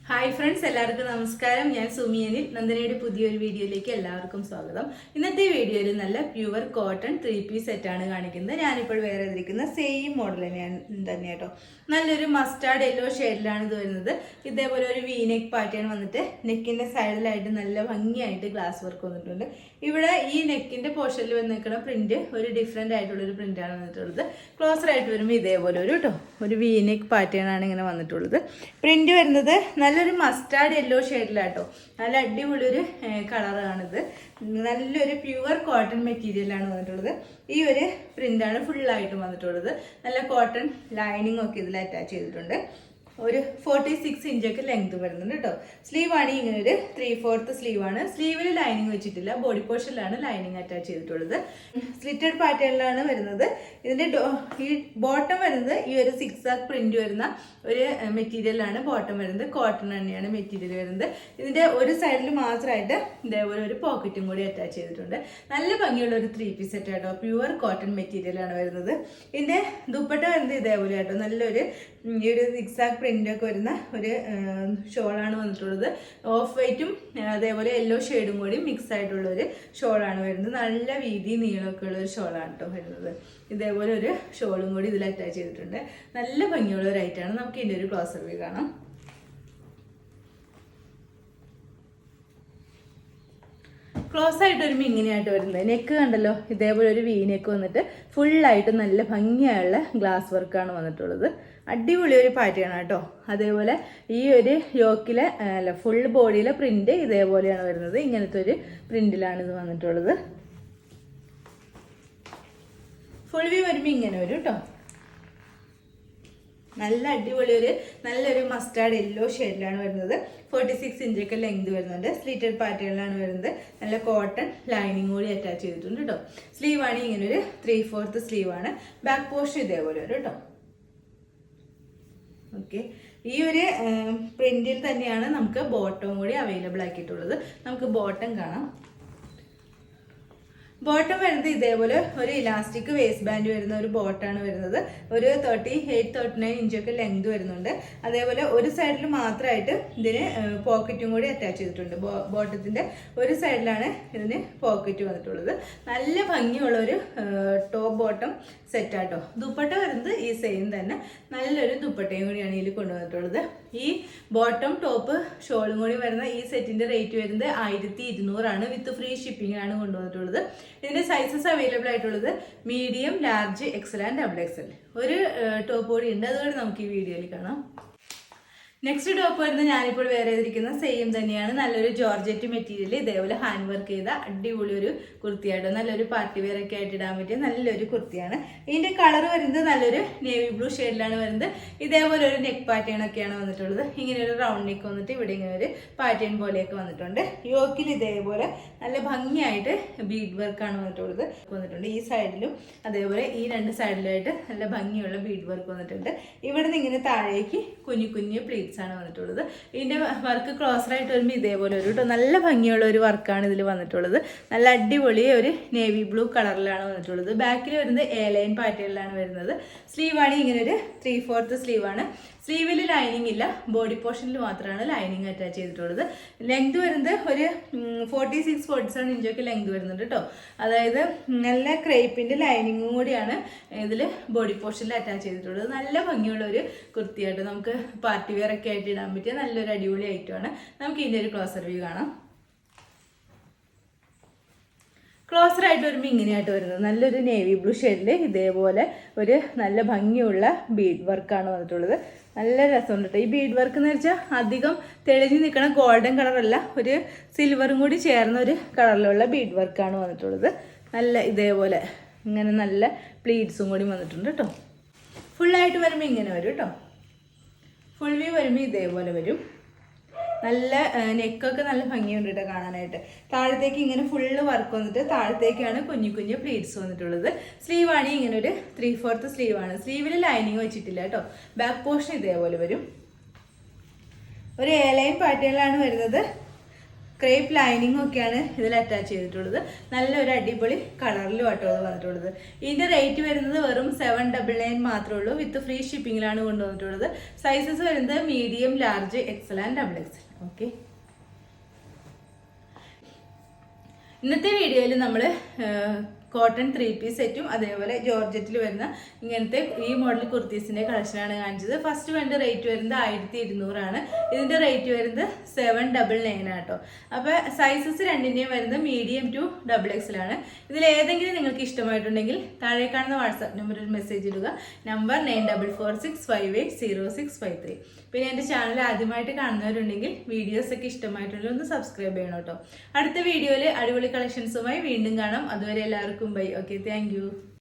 Hi friends, എല്ലാവർക്കും നമസ്കാരം. ഞാൻ സുമിയനിൽ നന്ദനയുടെ പുതിയൊരു വീഡിയോയിലേക്ക് എല്ലാവർക്കും സ്വാഗതം. ഇന്നത്തെ വീഡിയോയിൽ നല്ല പ്യുവർ കോട്ടൺ 3-പീസ് സെറ്റാണ് കാണിക്കുന്നത്. ഞാനിപ്പോൾ വേറെ ഇരിക്കുന്ന സെയിം മോഡൽ തന്നെ കേട്ടോ. നല്ലൊരു മസ്റ്റാർഡ് യെല്ലോ ഷെയ്ഡിലാണ് ഇത് വരുന്നത്. ഇതേപോലെ ഒരു വീനെക്ക് പാറ്റേൺ വന്നിട്ട് നെക്കിൻ്റെ സൈഡിലായിട്ട് നല്ല ഭംഗിയായിട്ട് ഗ്ലാസ് വർക്ക് വന്നിട്ടുണ്ട്. ഇവിടെ ഈ നെക്കിൻ്റെ പോർഷനിൽ വന്നിരിക്കുന്ന പ്രിന്റ് ഒരു ഡിഫറെൻ്റ് ആയിട്ടുള്ളൊരു പ്രിന്റാണ് വന്നിട്ടുള്ളത്. ക്ലോസർ ആയിട്ട് വരുമ്പോൾ ഇതേപോലെ ഒരു വീനെക്ക് പാറ്റേൺ ആണ് ഇങ്ങനെ വന്നിട്ടുള്ളത്. പ്രിന്റ് വരുന്നത് നല്ലൊരു മസ്റ്റാർഡ് യെല്ലോ ഷെയ്ഡിലാട്ടോ. നല്ല അടിപൊളിയൊരു കളറാണിത്. നല്ലൊരു പ്യുവർ കോട്ടൺ മെറ്റീരിയലാണ് വന്നിട്ടുള്ളത്. ഈ ഒരു പ്രിന്റാണ് ഫുള്ളായിട്ടും വന്നിട്ടുള്ളത്. നല്ല കോട്ടൺ ലൈനിങ് ഒക്കെ ഇതിൽ അറ്റാച്ച് ചെയ്തിട്ടുണ്ട്. ഒരു 46 ഇഞ്ചൊക്കെ ലെങ്ത് വരുന്നുണ്ട് കേട്ടോ. സ്ലീവ് ആണ് ഇങ്ങനെ ഒരു 3/4 സ്ലീവാണ്. സ്ലീവിൽ ലൈനിങ് വെച്ചിട്ടില്ല, ബോഡി പോർഷനിലാണ് ലൈനിങ് അറ്റാച്ച് ചെയ്തിട്ടുള്ളത്. സ്ലിറ്റഡ് പാറ്റേണിലാണ് വരുന്നത്. ഇതിന്റെ ഈ ബോട്ടം വരുന്നത് ഈ ഒരു സിക്സാക് പ്രിന്റ് വരുന്ന ഒരു മെറ്റീരിയലാണ് ബോട്ടം വരുന്നത്. കോട്ടൺ തന്നെയാണ് മെറ്റീരിയൽ വരുന്നത്. ഇതിന്റെ ഒരു സൈഡിൽ മാത്രമായിട്ട് ഇതേപോലെ ഒരു പോക്കറ്റും കൂടി അറ്റാച്ച് ചെയ്തിട്ടുണ്ട്. നല്ല ഭംഗിയുള്ള ഒരു 3-പീസ് സെറ്റ് ആട്ടോ. പ്യുവർ കോട്ടൺ മെറ്റീരിയലാണ് വരുന്നത്. ഇതിന്റെ ദുപ്പട്ട വരുന്നത് ഇതേപോലെ ആട്ടോ. നല്ലൊരു ഈ ഒരു സിക്സാക് പ്രിന്റ് ഒക്കെ വരുന്ന ഒരു ഷോളാണ് വന്നിട്ടുള്ളത്. ഓഫ് വൈറ്റും അതേപോലെ യെല്ലോ ഷെയ്ഡും കൂടി മിക്സ് ആയിട്ടുള്ള ഒരു ഷോളാണ് വരുന്നത്. നല്ല വീതി നീളമൊക്കെ ഉള്ള ഒരു ഷോളാണ് കേട്ടോ വരുന്നത്. ഇതേപോലെ ഒരു ഷോളും കൂടി ഇതിൽ അറ്റാച്ച് ചെയ്തിട്ടുണ്ട്. നല്ല ഭംഗിയുള്ള ഒരു ഐറ്റാണ്. നമുക്ക് ഇതിൻ്റെ ഒരു ക്ലോസർ വ്യൂ കാണാം. ക്ലോസ് ആയിട്ട് വരുമ്പോൾ ഇങ്ങനെയായിട്ട് വരുന്നത്. നെക്ക് കണ്ടല്ലോ, ഇതേപോലെ ഒരു വി നെക്ക് വന്നിട്ട് ഫുള്ളായിട്ട് നല്ല ഭംഗിയുള്ള ഗ്ലാസ് വർക്കാണ് വന്നിട്ടുള്ളത്. അടിപൊളി ഒരു പാറ്റേൺ കേട്ടോ. അതേപോലെ ഈ ഒരു യോക്കിലെ ഫുൾ ബോഡിയിലെ പ്രിന്റ് ഇതേപോലെയാണ് വരുന്നത്. ഇങ്ങനത്തെ ഒരു പ്രിന്റിലാണ് ഇത് വന്നിട്ടുള്ളത്. ഫുൾ വ്യൂ വരുമ്പോൾ ഇങ്ങനെ വരും കേട്ടോ. നല്ല അടിപൊളി നല്ലൊരു മസ്റ്റാർഡ് യെല്ലോ ഷെയ്ഡിലാണ് വരുന്നത്. 46 ഇഞ്ചൊക്കെ ലെങ്ത് വരുന്നുണ്ട്. സ്ലിറ്റഡ് പാറ്റേണിലാണ് വരുന്നത്. നല്ല കോട്ടൺ ലൈനിങ് കൂടി അറ്റാച്ച് ചെയ്തിട്ടുണ്ട് കേട്ടോ. സ്ലീവാണ് ഇങ്ങനെ ഒരു 3/4 സ്ലീവാണ്. ബാക്ക് പോർഷൻ ഇതേപോലെ വരും കേട്ടോ. ഓക്കെ, ഈ ഒരു പ്രിന്റിൽ തന്നെയാണ് നമുക്ക് ബോട്ടവും കൂടി അവൈലബിൾ ആക്കിയിട്ടുള്ളത്. നമുക്ക് ബോട്ടം കാണാം. ബോട്ടം വരുന്നത് ഇതേപോലെ ഒരു ഇലാസ്റ്റിക് വേസ്റ്റ് ബാൻഡ് വരുന്ന ഒരു ബോട്ടാണ് വരുന്നത്. ഒരു 38-39 ഇഞ്ചൊക്കെ ലെങ്ത് വരുന്നുണ്ട്. അതേപോലെ ഒരു സൈഡിൽ മാത്രമായിട്ട് ഇതിന് പോക്കറ്റും കൂടി അറ്റാച്ച് ചെയ്തിട്ടുണ്ട്. ബോട്ടത്തിന്റെ ഒരു സൈഡിലാണ് ഇതിന് പോക്കറ്റ് വന്നിട്ടുള്ളത്. നല്ല ഭംഗിയുള്ള ഒരു ടോപ്പ് ബോട്ടം സെറ്റാട്ടോ. ദുപ്പട്ട വരുന്നത് ഈ സെയിം തന്നെ. നല്ലൊരു ദുപ്പട്ടയും കൂടിയാണ് ഇതിൽ കൊണ്ടുവന്നിട്ടുള്ളത്. ഈ ബോട്ടം ടോപ്പ് ഷോളും കൂടി വരുന്ന ഈ സെറ്റിന്റെ റേറ്റ് വരുന്നത് 1200 ആണ്. വിത്ത് ഫ്രീ ഷിപ്പിംഗ് ആണ് കൊണ്ടുവന്നിട്ടുള്ളത്. ഇതിന്റെ സൈസസ് അവൈലബിൾ ആയിട്ടുള്ളത് medium, large, Excel and XXL. ഒരു ടോപ്പ് കൂടി ഉണ്ട്, അതുകൊണ്ട് നമുക്ക് ഈ വീഡിയോയിൽ കാണാം. നെക്സ്റ്റ് ടോപ്പ് വരുന്നത് ഞാനിപ്പോൾ വേറെ ചെയ്തിരിക്കുന്ന സെയിം തന്നെയാണ്. നല്ലൊരു ജോർജറ്റ് മെറ്റീരിയൽ ഇതേപോലെ ഹാൻഡ് വർക്ക് ചെയ്ത അടിപൊളി ഒരു കുർത്തിയായിട്ട് നല്ലൊരു പാർട്ടി വെയർ ഒക്കെ ആയിട്ട് ഇടാൻ പറ്റിയ നല്ലൊരു കുർത്തിയാണ്. ഇതിന്റെ കളർ വരുന്നത് നല്ലൊരു നേവി ബ്ലൂ ഷെയ്ഡിലാണ് വരുന്നത്. ഇതേപോലെ ഒരു നെക്ക് പാറ്റേൺ ഒക്കെയാണ് വന്നിട്ടുള്ളത്. ഇങ്ങനെ ഒരു റൗണ്ട് നെക്ക് വന്നിട്ട് ഇവിടെ ഇങ്ങനെ ഒരു പാറ്റേൺ പോലെയൊക്കെ വന്നിട്ടുണ്ട്. യോക്കിൽ ഇതേപോലെ നല്ല ഭംഗിയായിട്ട് ബീഡ് വർക്കാണ് വന്നിട്ടുണ്ട്. ഈ സൈഡിലും അതേപോലെ ഈ രണ്ട് സൈഡിലായിട്ട് നല്ല ഭംഗിയുള്ള ബീഡ് വർക്ക് വന്നിട്ടുണ്ട്. ഇവിടെ നിന്ന് ഇങ്ങനെ താഴേക്ക് കുഞ്ഞു കുഞ്ഞു പ്ലീറ്റ്സ് ആണ് വന്നിട്ടുള്ളത്. ഇതിന്റെ വർക്ക് ക്ലോസർ ആയിട്ട് വരുമ്പോൾ ഇതേപോലെ ഒരു നല്ല ഭംഗിയുള്ള ഒരു വർക്കാണ് ഇതിൽ വന്നിട്ടുള്ളത്. നല്ല അടിപൊളി ഒരു നേവി ബ്ലൂ കളറിലാണ് വന്നിട്ടുള്ളത്. ബാക്കിൽ വരുന്നത് ലൈൻ പാറ്റേണിലാണ് വരുന്നത്. സ്ലീവാണ് ഇങ്ങനെ ഒരു 3/4 സ്ലീവാണ്. സ്ലീവിൽ ലൈനിങ് ഇല്ല, ബോഡി പോർഷനിൽ മാത്രമാണ് ലൈനിങ് അറ്റാച്ച് ചെയ്തിട്ടുള്ളത്. ലെങ്ത് വരുന്നത് ഒരു 46-47 ഇഞ്ചൊക്കെ ലെങ്ത് വരുന്നുണ്ട് കേട്ടോ. അതായത് നല്ല ക്രേപ്പിന്റെ ലൈനിങ്ങും കൂടിയാണ് ഇതിൽ ബോഡി പോർഷനിൽ അറ്റാച്ച് ചെയ്തിട്ടുള്ളത്. നല്ല ഭംഗിയുള്ള ഒരു കുർത്തിയായിട്ട് നമുക്ക് പാർട്ടി വെയർ ഒക്കെ ആയിട്ട് ഇടാൻ പറ്റിയ നല്ലൊരു അടിപൊളി ഐറ്റമാണ്. നമുക്ക് ഇതിൻ്റെ ഒരു ക്ലോസർ വ്യൂ കാണാം. ക്ലോസർ ആയിട്ട് വരുമ്പോൾ ഇങ്ങനെയായിട്ട് വരുന്നത്. നല്ലൊരു നേവി ബ്ലൂ ഷെയ്ഡിൽ ഇതേപോലെ ഒരു നല്ല ഭംഗിയുള്ള ബീഡ് വർക്കാണ് വന്നിട്ടുള്ളത്. നല്ല രസമുണ്ട് കേട്ടോ. ഈ ബീഡ് വർക്ക് എന്ന് വെച്ചാൽ അധികം തെളിഞ്ഞ് നിൽക്കണ ഗോൾഡൻ കളറല്ല, ഒരു സിൽവറും കൂടി ചേർന്ന ഒരു കളറിലുള്ള ബീഡ് വർക്കാണ് വന്നിട്ടുള്ളത്. നല്ല ഇതേപോലെ ഇങ്ങനെ നല്ല പ്ലീറ്റ്സും കൂടി വന്നിട്ടുണ്ട് കേട്ടോ. ഫുള്ളായിട്ട് വരുമ്പോൾ ഇങ്ങനെ വരും കേട്ടോ. ഫുൾ വ്യൂ വരുമ്പോൾ ഇതേപോലെ വരും. നല്ല നെക്കൊക്കെ നല്ല ഭംഗിയുണ്ട് കേട്ടോ കാണാനായിട്ട്. താഴത്തേക്ക് ഇങ്ങനെ ഫുള്ള് വർക്ക് വന്നിട്ട് താഴത്തേക്കാണ് കുഞ്ഞു കുഞ്ഞു പ്ലീറ്റ്സ് വന്നിട്ടുള്ളത്. സ്ലീവാണ് ഇങ്ങനെ ഒരു 3/4 സ്ലീവാണ്. സ്ലീവിൽ ലൈനിങ് വെച്ചിട്ടില്ല കേട്ടോ. ബാക്ക് പോർഷൻ ഇതേപോലെ വരും. ഒരു ലൈൻ പാറ്റേണിലാണ് വരുന്നത്. ക്രേപ്പ് ലൈനിങ് ഒക്കെയാണ് ഇതിൽ അറ്റാച്ച് ചെയ്തിട്ടുള്ളത്. നല്ലൊരു അടിപൊളി കളറിലും ആട്ടോ അത് വന്നിട്ടുള്ളത്. ഇതിന്റെ റേറ്റ് വരുന്നത് വെറും 799 മാത്രമേ ഉള്ളൂ. വിത്ത് ഫ്രീ ഷിപ്പിംഗിലാണ് കൊണ്ടുവന്നിട്ടുള്ളത്. സൈസസ് വരുന്നത് medium, large, Excel and XXL. Okay, ഇന്നത്തെ വീഡിയോയിൽ നമ്മൾ കോട്ടൺ 3 പീസ് സെറ്റും അതേപോലെ ജോർജറ്റിൽ വരുന്ന ഇങ്ങനത്തെ ഈ മോഡൽ കുർത്തീസിന്റെ കളക്ഷനാണ് കാണിച്ചത്. ഫസ്റ്റ് വേണ്ട റേറ്റ് വരുന്നത് 1200 ആണ്. ഇതിന്റെ റേറ്റ് വരുന്നത് 799 ആട്ടോ. അപ്പൊ സൈസസ് രണ്ടിന്റെയും വരുന്നത് മീഡിയം ടു XXL ആണ്. ഇതിൽ ഏതെങ്കിലും നിങ്ങൾക്ക് ഇഷ്ടമായിട്ടുണ്ടെങ്കിൽ താഴെ കാണുന്ന വാട്സാപ്പ് നമ്പറിൽ മെസ്സേജ് ഇടുക. നമ്പർ 9446580653. പിന്നെ എൻ്റെ ചാനൽ ആദ്യമായിട്ട് കാണുന്നവരുണ്ടെങ്കിൽ വീഡിയോസ് ഒക്കെ ഇഷ്ടമായിട്ടുണ്ടെങ്കിൽ ഒന്ന് സബ്സ്ക്രൈബ് ചെയ്യണം കേട്ടോ. അടുത്ത വീഡിയോയിൽ അടിപൊളി കളക്ഷൻസുമായി വീണ്ടും കാണാം. അതുവരെ എല്ലാവർക്കും ബൈ. Okay, thank you.